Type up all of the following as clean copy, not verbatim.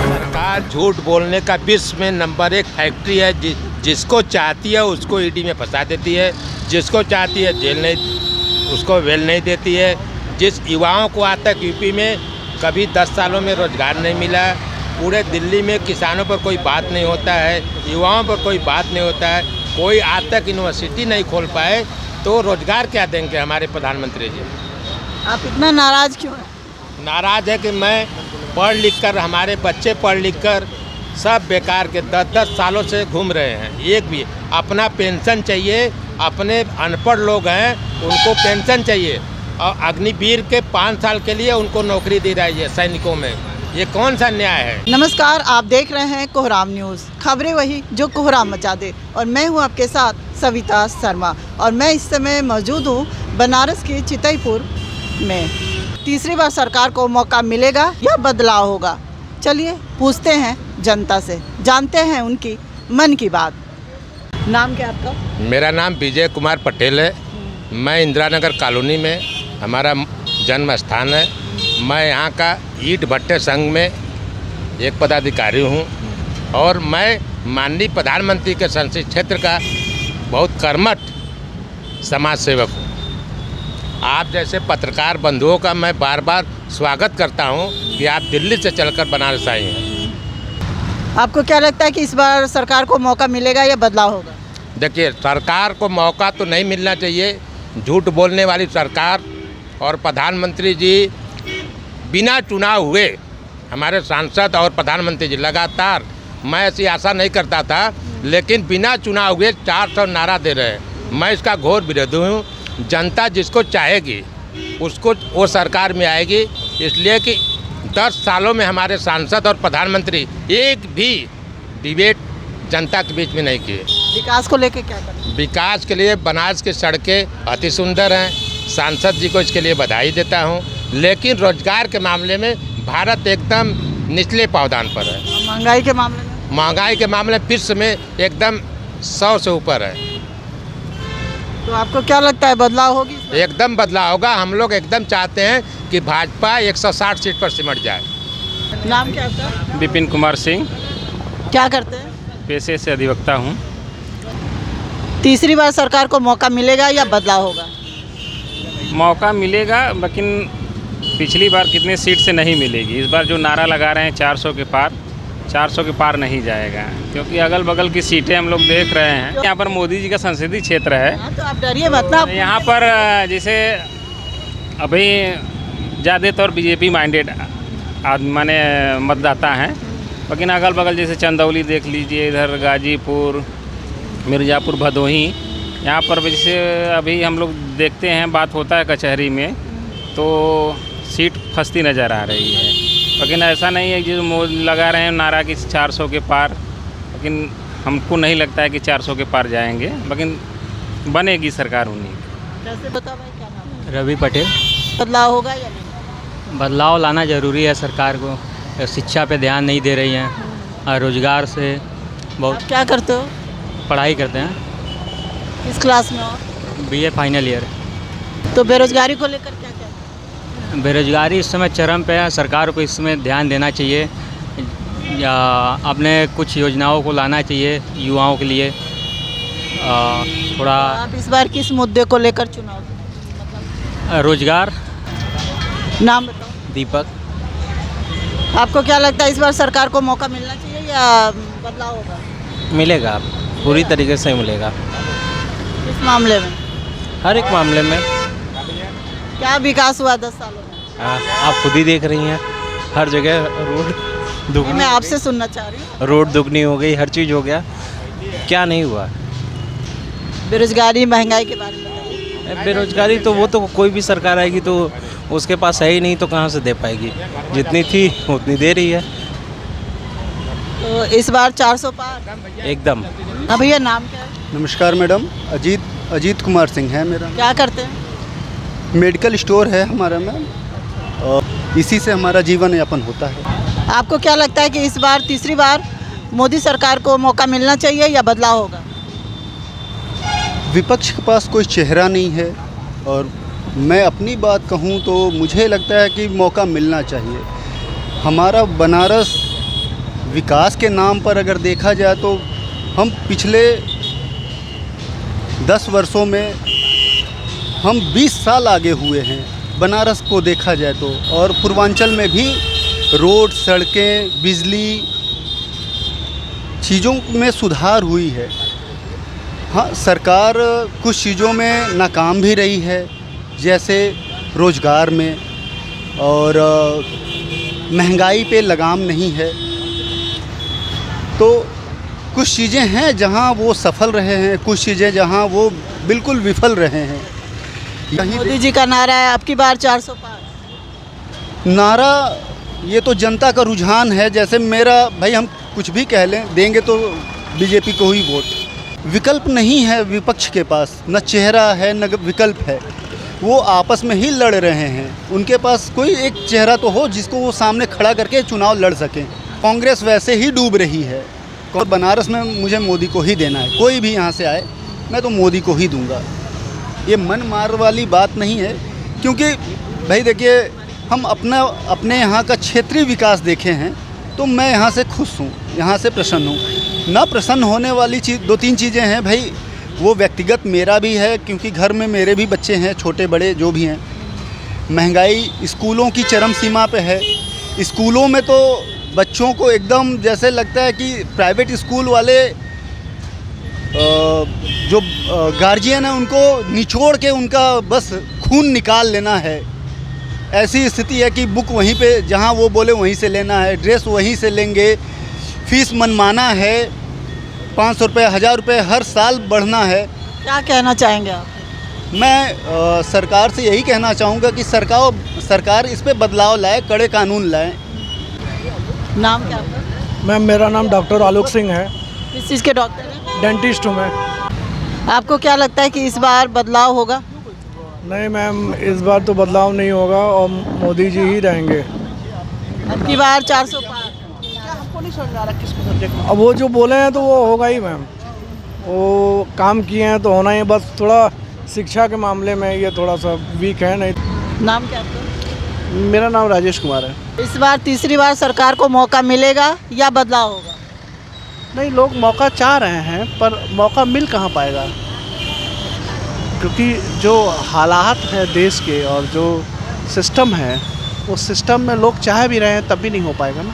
सरकार झूठ बोलने का विश्व में नंबर 1 फैक्ट्री है। जिसको चाहती है उसको ईडी में फंसा देती है, जिसको चाहती है जेल नहीं, उसको वेल नहीं देती है। जिस युवाओं को आज तक यूपी में कभी 10 सालों में रोजगार नहीं मिला, पूरे दिल्ली में किसानों पर कोई बात नहीं होता है, युवाओं पर कोई बात नहीं होता है, कोई आज तक यूनिवर्सिटी नहीं खोल पाए, तो रोजगार क्या देंगे हमारे प्रधानमंत्री जी? आप इतना नाराज क्यों हैं? नाराज है कि मैं पढ़ लिख कर, हमारे बच्चे पढ़ लिख कर सब बेकार के 10-10 सालों से घूम रहे हैं। एक भी अपना पेंशन चाहिए, अपने अनपढ़ लोग हैं उनको पेंशन चाहिए, और अग्निवीर के 5 साल के लिए उनको नौकरी दी रही है सैनिकों में। ये कौन सा न्याय है? नमस्कार, आप देख रहे हैं कोहराम न्यूज़, खबरें वही जो कोहराम मचा दे। और मैं हूं आपके साथ सविता शर्मा, और मैं इस समय मौजूद हूं बनारस के चितईपुर में। तीसरी बार सरकार को मौका मिलेगा या बदलाव होगा? चलिए पूछते हैं जनता से, जानते हैं उनकी मन की बात। नाम क्या आपका? मेरा नाम विजय कुमार पटेल है। मैं इंदिरा नगर कॉलोनी में हमारा जन्म स्थान है। मैं यहाँ का ईंट भट्टे संघ में एक पदाधिकारी हूँ, और मैं माननीय प्रधानमंत्री के संसदीय क्षेत्र का बहुत कर्मठ समाज सेवक हूँ। आप जैसे पत्रकार बंधुओं का मैं बार बार स्वागत करता हूँ कि आप दिल्ली से चलकर बनारस आए हैं। आपको क्या लगता है कि इस बार सरकार को मौका मिलेगा या बदलाव होगा? देखिए, सरकार को मौका तो नहीं मिलना चाहिए। झूठ बोलने वाली सरकार और प्रधानमंत्री जी बिना चुनाव हुए, हमारे सांसद और प्रधानमंत्री जी लगातार, मैं ऐसी आशा नहीं करता था, लेकिन बिना चुनाव हुए 400 नारा दे रहे हैं। मैं इसका घोर विरोधी हूँ। जनता जिसको चाहेगी उसको वो सरकार में आएगी, इसलिए कि 10 सालों में हमारे सांसद और प्रधानमंत्री एक भी डिबेट जनता के बीच में नहीं किए। विकास को लेकर क्या करें? विकास के लिए बनारस की सड़कें अति सुंदर हैं, सांसद जी को इसके लिए बधाई देता हूं, लेकिन रोजगार के मामले में भारत एकदम निचले पावदान पर है। महंगाई के मामले में? महंगाई के मामले में विश्व में एकदम 100 से ऊपर है। तो आपको क्या लगता है बदलाव होगी? एकदम बदलाव होगा। हम लोग एकदम चाहते हैं कि भाजपा 160 सीट पर सिमट जाए। नाम क्या आपका? विपिन कुमार सिंह, क्या करते हैं? पेशे से अधिवक्ता हूँ। तीसरी बार सरकार को मौका मिलेगा या बदलाव होगा? मौका मिलेगा, लेकिन पिछली बार कितने सीट से नहीं मिलेगी। इस बार जो नारा लगा रहे हैं 400 के पार नहीं जाएगा, क्योंकि अगल बगल की सीटें हम लोग देख रहे हैं। यहाँ पर मोदी जी का संसदीय क्षेत्र है, तो आप डरिए मत ना। यहाँ पर जैसे अभी ज़्यादातर बीजेपी माइंडेड माने मतदाता हैं, लेकिन अगल बगल जैसे चंदौली देख लीजिए, इधर गाजीपुर, मिर्ज़ापुर, भदोही, यहाँ पर जैसे अभी हम लोग देखते हैं, बात होता है कचहरी में, तो सीट फंसती नज़र आ रही है। लेकिन ऐसा नहीं है जो लगा रहे हैं नारा कि 400 के पार, लेकिन हमको नहीं लगता है कि 400 के पार जाएंगे, लेकिन बनेगी सरकार उन्हीं की। कैसे बता भाई, क्या नाम है? रवि पटेल। बदलाव होगा या नहीं? बदलाव लाना ज़रूरी है सरकार को। शिक्षा पे ध्यान नहीं दे रही हैं, और रोज़गार से बहुत। आप क्या करते हो? पढ़ाई करते हैं, किस क्लास में हो? BA final year. तो बेरोजगारी को लेकर क्या क्या? बेरोजगारी इस समय चरम पे है, सरकार को इस समय ध्यान देना चाहिए, या अपने कुछ योजनाओं को लाना चाहिए युवाओं के लिए। थोड़ा आप इस बार किस मुद्दे को लेकर चुनाव? रोज़गार। नाम बताओ। दीपक। आपको क्या लगता है इस बार सरकार को मौका मिलना चाहिए या बदलाव होगा? मिलेगा, पूरी तरीके से मिलेगा। इस मामले में? हर एक मामले में। क्या विकास हुआ 10 सालों में? आप खुद ही देख रही हैं, हर जगह रोड दुगनी। मैं आपसे सुनना चाह रही हूँ। रोड दुगनी हो गई, हर चीज़ हो गया, क्या नहीं हुआ? बेरोजगारी, महंगाई के बारे में बताइए। बेरोजगारी तो वो तो कोई भी सरकार आएगी तो उसके पास है ही नहीं, तो कहाँ से दे पाएगी? जितनी थी उतनी दे रही है। तो इस बार 400 पार एकदम। हाँ भैया, नाम क्या है? नमस्कार मैडम, अजीत कुमार सिंह है मेरा। क्या करते हैं? मेडिकल स्टोर है हमारा मैम, और इसी से हमारा जीवन यापन होता है। आपको क्या लगता है कि इस बार तीसरी बार मोदी सरकार को मौका मिलना चाहिए या बदलाव होगा? विपक्ष के पास कोई चेहरा नहीं है, और मैं अपनी बात कहूँ तो मुझे लगता है कि मौका मिलना चाहिए। हमारा बनारस विकास के नाम पर अगर देखा जाए तो हम पिछले 10 वर्षों में हम 20 साल आगे हुए हैं बनारस को देखा जाए तो। और पूर्वांचल में भी रोड, सड़कें, बिजली, चीज़ों में सुधार हुई है। हाँ, सरकार कुछ चीज़ों में नाकाम भी रही है, जैसे रोज़गार में, और महंगाई पे लगाम नहीं है। तो कुछ चीज़ें हैं जहां वो सफल रहे हैं, कुछ चीज़ें जहां वो बिल्कुल विफल रहे हैं। मोदी जी का नारा है आपकी बार 400 पार। नारा ये तो जनता का रुझान है। जैसे मेरा भाई, हम कुछ भी कह लें, देंगे तो बीजेपी को ही वोट। विकल्प नहीं है विपक्ष के पास, न चेहरा है न विकल्प है। वो आपस में ही लड़ रहे हैं। उनके पास कोई एक चेहरा तो हो जिसको वो सामने खड़ा करके चुनाव लड़ सकें। कांग्रेस वैसे ही डूब रही है। और बनारस में मुझे मोदी को ही देना है। कोई भी यहाँ से आए, मैं तो मोदी को ही दूंगा। ये मन मार वाली बात नहीं है, क्योंकि भाई देखिए, हम अपने यहाँ का क्षेत्रीय विकास देखे हैं तो मैं यहाँ से खुश हूँ, यहाँ से प्रसन्न हूँ। ना प्रसन्न होने वाली चीज़ 2-3 चीज़ें हैं भाई। वो व्यक्तिगत मेरा भी है, क्योंकि घर में मेरे भी बच्चे हैं, छोटे बड़े जो भी हैं। महंगाई स्कूलों की चरम सीमा पे है। स्कूलों में तो बच्चों को एकदम जैसे लगता है कि प्राइवेट स्कूल वाले जो गार्जियन हैं उनको निचोड़ के उनका बस खून निकाल लेना है। ऐसी स्थिति है कि बुक वहीं पे जहाँ वो बोले वहीं से लेना है, ड्रेस वहीं से लेंगे, फीस मनमाना है, 500 रुपये, 1000 रुपये हर साल बढ़ना है। क्या कहना चाहेंगे आप? मैं सरकार से यही कहना चाहूँगा कि सरकार इस पे बदलाव लाए, कड़े कानून लाए। नाम क्या आपका? मैम, मेरा नाम डॉक्टर आलोक सिंह है। किस चीज़ के डॉक्टर हैं? डेंटिस्ट हूँ मैं। आपको क्या लगता है कि इस बार बदलाव होगा? नहीं मैम, इस बार तो बदलाव नहीं होगा और मोदी जी ही रहेंगे। अब की बार 400 पार। अब वो जो बोले हैं तो वो होगा ही मैम। वो काम किए हैं तो होना ही है। बस थोड़ा शिक्षा के मामले में ये थोड़ा सा वीक है। नहीं। नाम क्या आपका? मेरा नाम राजेश कुमार है। इस बार तीसरी बार सरकार को मौका मिलेगा या बदलाव होगा? नहीं, लोग मौका चाह रहे हैं पर मौका मिल कहाँ पाएगा, क्योंकि जो हालात हैं देश के और जो सिस्टम है, उस सिस्टम में लोग चाह भी रहे हैं तब भी नहीं हो पाएगा ना।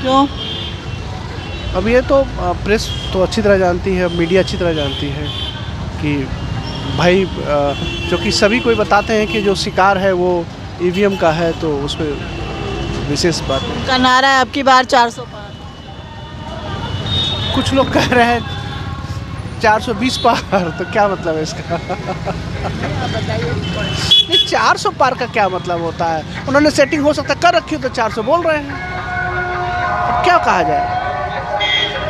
क्यों? अब ये तो प्रेस तो अच्छी तरह जानती है, मीडिया अच्छी तरह जानती है कि भाई जो कि सभी कोई बताते हैं कि जो शिकार है वो ईवीएम का है, तो उसमें विशेष बात है। उनका नारा है आपकी बार 400 पार। कुछ लोग कह रहे हैं 420 पार, तो क्या मतलब है इसका? नहीं, 400 पार का क्या मतलब होता है? उन्होंने सेटिंग हो सकता कर रखी हो तो 400 बोल रहे हैं। अब क्या कहा जाए?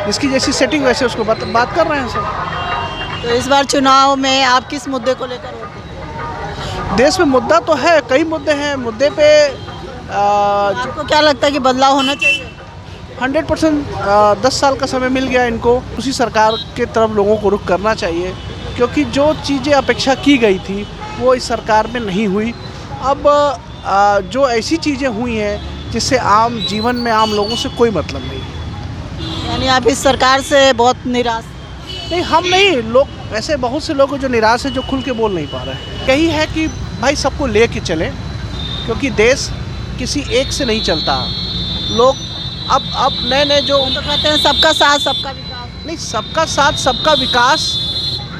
जिसकी जैसी सेटिंग वैसे उसको बात कर रहे हैं सब। तो इस बार चुनाव में आप किस मुद्दे को लेकर वोट देंगे? देश में मुद्दा तो है, कई मुद्दे हैं। मुद्दे पे आपको क्या लगता है कि बदलाव होना चाहिए? 100% 10 साल का समय मिल गया इनको, उसी सरकार के तरफ लोगों को रुख करना चाहिए, क्योंकि जो चीज़ें अपेक्षा की गई थी वो इस सरकार में नहीं हुई। अब जो ऐसी चीज़ें हुई हैं जिससे आम जीवन में आम लोगों से कोई मतलब नहीं है। यानी आप इस सरकार से बहुत निराश? नहीं, हम नहीं, लोग ऐसे बहुत से लोग जो निराश हैं, जो खुल के बोल नहीं पा रहे हैं। यही है कि भाई सबको ले के चलें, क्योंकि देश किसी एक से नहीं चलता। लोग अब नए जो तो कहते हैं सबका साथ सबका विकास। नहीं, सबका साथ सबका विकास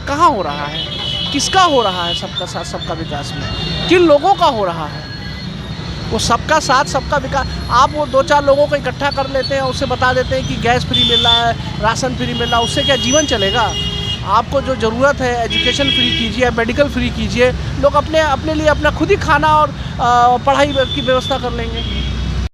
कहाँ हो रहा है? किसका हो रहा है सबका साथ सबका विकास में? किन लोगों का हो रहा है वो सबका साथ सबका विकास? आप वो 2-4 लोगों को इकट्ठा कर लेते हैं, उससे बता देते हैं कि गैस फ्री मिल रहा है, राशन फ्री मिल रहा है, उससे क्या जीवन चलेगा? आपको जो ज़रूरत है एजुकेशन फ्री कीजिए, मेडिकल फ्री कीजिए, लोग अपने लिए अपना खुद ही खाना और पढ़ाई की व्यवस्था कर लेंगे।